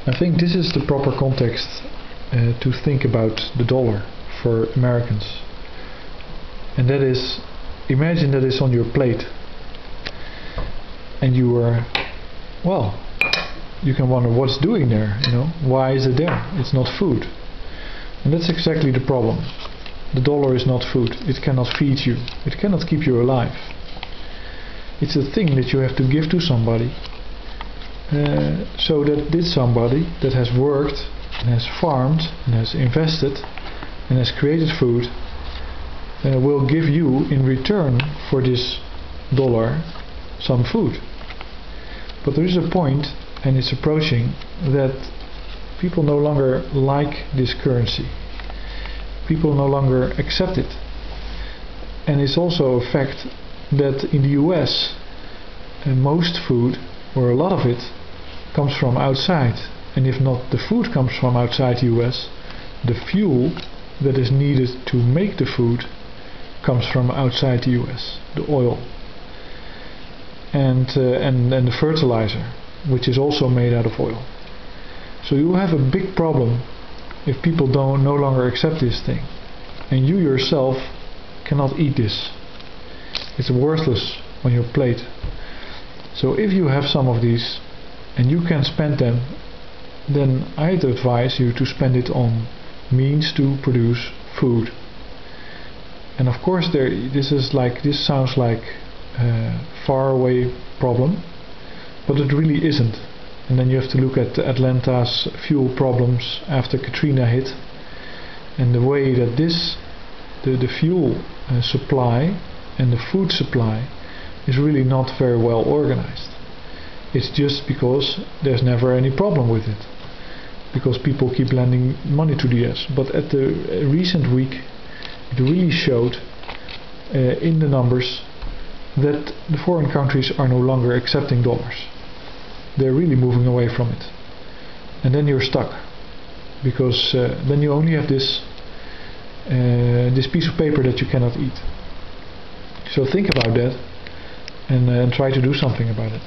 I think this is the proper context to think about the dollar for Americans. And that is, imagine that it's on your plate and you are, well, you can wonder what's doing there, why is it there? It's not food. And that's exactly the problem. The dollar is not food. It cannot feed you. It cannot keep you alive. It's a thing that you have to give to somebody, so that this somebody that has worked and has farmed and has invested and has created food will give you in return for this dollar some food. But there is a point, and it's approaching, that people no longer like this currency. People no longer accept it. And it's also a fact that in the US most food, or a lot of it, comes from outside. And if not the food comes from outside the US, the fuel that is needed to make the food comes from outside the US, the oil. And the fertilizer, which is also made out of oil. So you have a big problem if people no longer accept this thing, and you yourself cannot eat this. It's worthless on your plate. So if you have some of these and you can spend them, then I'd advise you to spend it on means to produce food. And of course this sounds like a far away problem, but it really isn't. And then you have to look at Atlanta's fuel problems after Katrina hit, and the way that the fuel supply and the food supply is really not very well organized. It's just because there's never any problem with it, because people keep lending money to the US. But at the recent week it really showed in the numbers that the foreign countries are no longer accepting dollars. They're really moving away from it. And then you're stuck, because then you only have this piece of paper that you cannot eat. So think about that and try to do something about it.